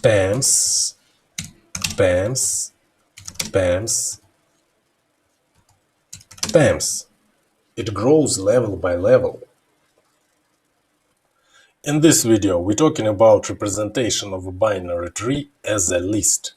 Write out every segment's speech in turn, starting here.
PAMS, PAMS, PAMS, PAMS. It grows level by level. In this video, we're talking about representation of a binary tree as a list.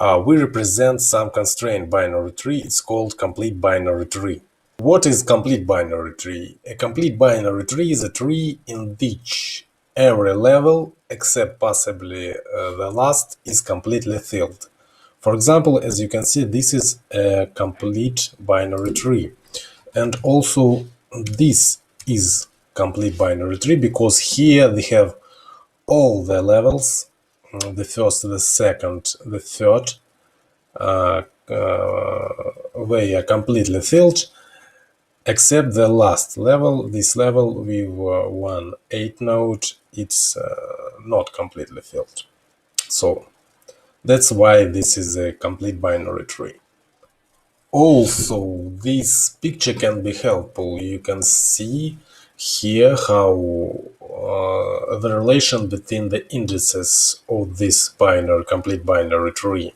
We represent some constrained binary tree. It's called complete binary tree. What is complete binary tree? A complete binary tree is a tree in which every level, except possibly the last, is completely filled. For example, as you can see, this is a complete binary tree. And also this is complete binary tree because here we have all the levels, the first, the second, the third, they are completely filled, except the last level. This level with 1/8 node, it's not completely filled. So that's why this is a complete binary tree. Also, this picture can be helpful. You can see here how the relation between the indices of this complete binary tree.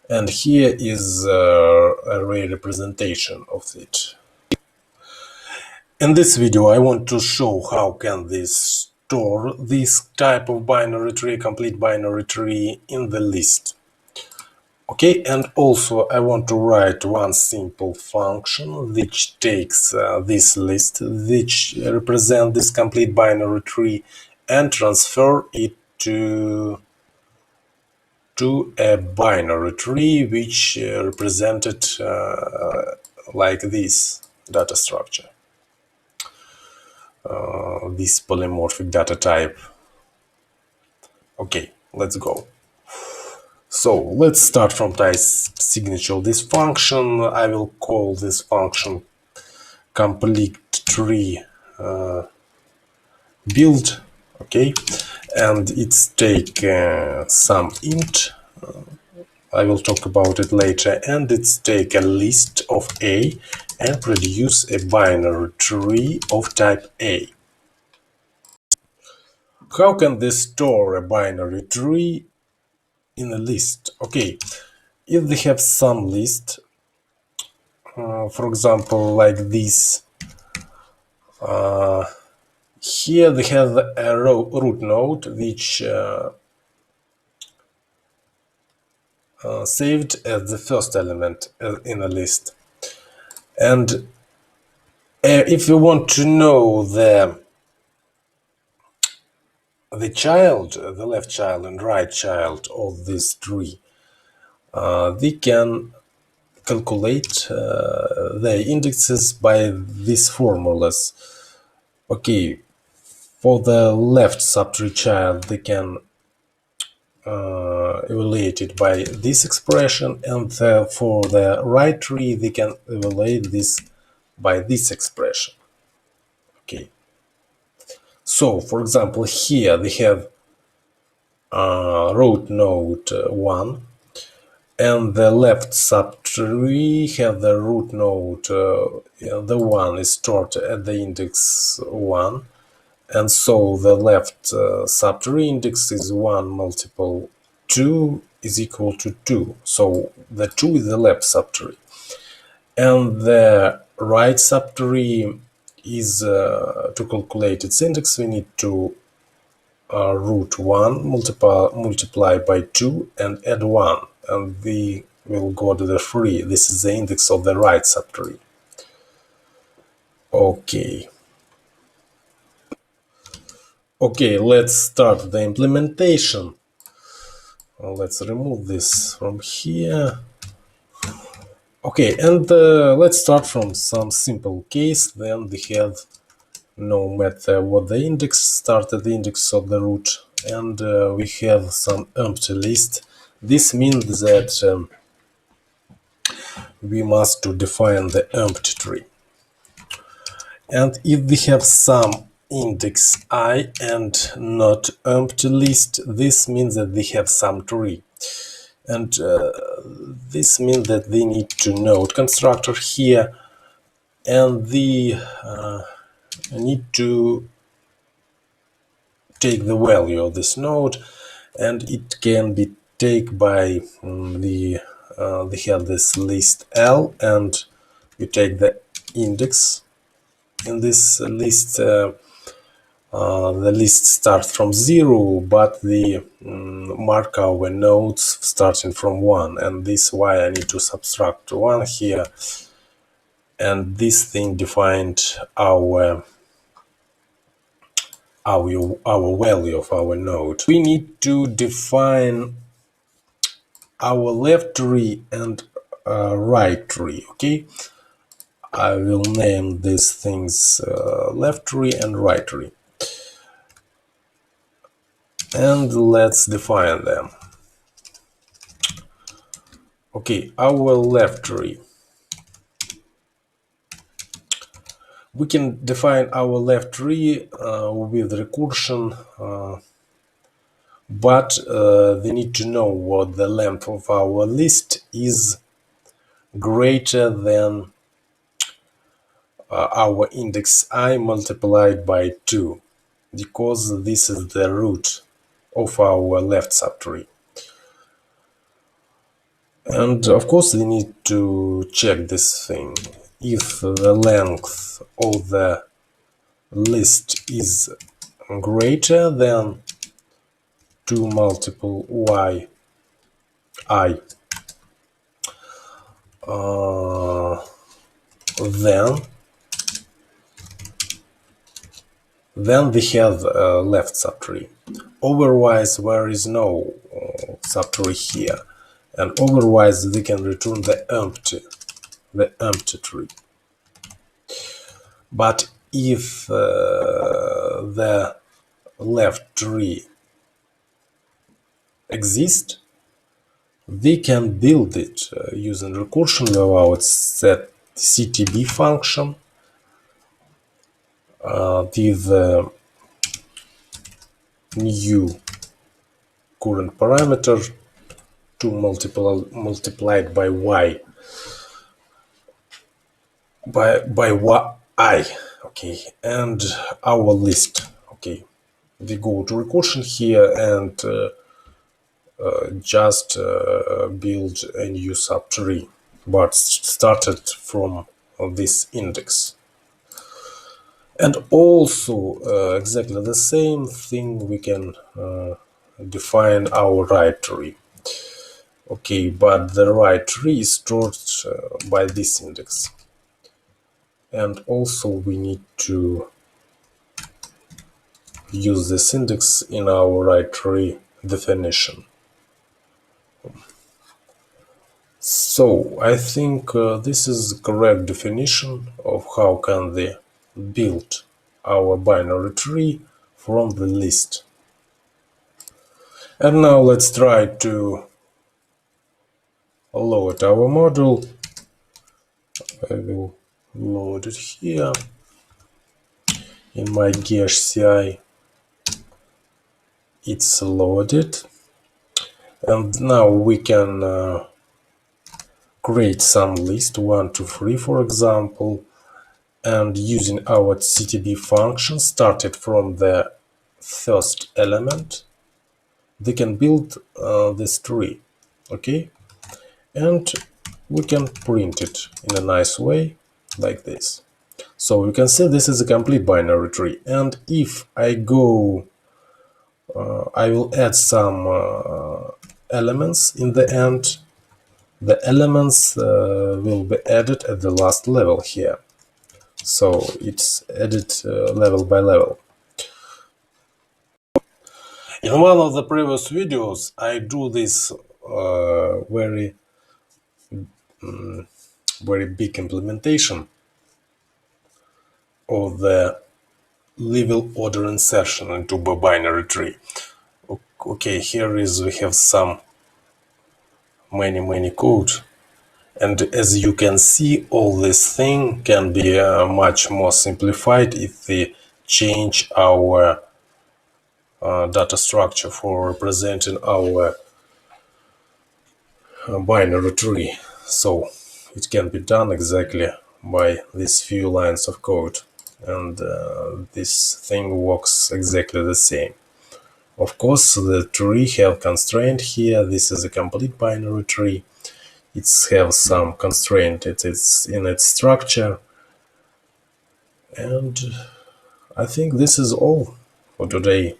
And here is a representation of it. In this video, I want to show how can this store this type of binary tree, complete binary tree, in the list. Okay, and also I want to write one simple function which takes this list, which represents this complete binary tree, and transfer it to a binary tree which represented like this data structure, this polymorphic data type. Okay, let's go. So let's start from type signature of this function. I will call this function complete tree build. Okay, and it's take some int. I will talk about it later, and it's take a list of A and produce a binary tree of type A. How can this store a binary tree in a list? Okay, if they have some list, for example, like this, here they have a root node which saved as the first element in a list. And if you want to know the child, the left child and right child of this tree, we can calculate the indexes by these formulas. Okay, for the left subtree child, they can evaluate it by this expression, and for the right tree, they can evaluate this by this expression. Okay. So, for example, here we have root node 1, and the left subtree have the root node, the 1 is stored at the index 1, and so the left subtree index is 1 multiple 2 is equal to 2. So the 2 is the left subtree. And the right subtree is, to calculate its index, we need to root 1 multiply by 2 and add 1. And we will go to the 3. This is the index of the right subtree. Okay. Okay, let's start the implementation. Let's remove this from here. Okay, and let's start from some simple case. Then we have no matter what the index, start at the index of the root, and we have some empty list. This means that we must define the empty tree. And if we have some index I and not empty list, this means that we have some tree. And this means that we need to node constructor here, and we need to take the value of this node, and it can be taken by we have this list L, and you take the index in this list. The list starts from 0, but the mark our nodes starting from 1, and this is why I need to subtract 1 here, and this thing defined our value of our node. We need to define our left tree and right tree. Okay, I will name these things left tree and right tree, and let's define them. Okay, our left tree. We can define our left tree with recursion, but we need to know what the length of our list is greater than our index I multiplied by 2, because this is the root of our left subtree. And of course we need to check this thing. If the length of the list is greater than 2 multiple y I, then we have a left subtree. Otherwise there is no subtree here, and otherwise we can return the empty tree. But if the left tree exists, we can build it using recursion without set ctb function with new current parameter 2 multiplied by y by y, okay, and our list. Okay, we go to recursion here and just build a new subtree, but started from this index. And also exactly the same thing we can define our right tree. Okay, but the right tree is stored by this index. And also we need to use this index in our right tree definition. So I think this is the correct definition of how can we build our binary tree from the list. And now let's try to load our module. I will load it here in my Gesh CI. It's loaded, and now we can create some list 1, 2, 3, for example, and using our ctb function started from the first element, we can build this tree. Okay, and we can print it in a nice way like this. So you can see this is a complete binary tree, and if I go I will add some elements in the end. The elements will be added at the last level here. So it's added level by level. In one of the previous videos, I do this very big implementation of the level order insertion into a binary tree. Okay, here is we have some many code, and as you can see, all this thing can be much more simplified if we change our data structure for representing our binary tree. So it can be done exactly by these few lines of code, and this thing works exactly the same. Of course, the tree have constraint here. This is a complete binary tree. It has some constraint. It's in its structure. And I think this is all for today.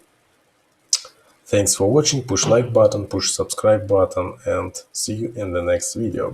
Thanks for watching. Push like button, push subscribe button, and see you in the next video.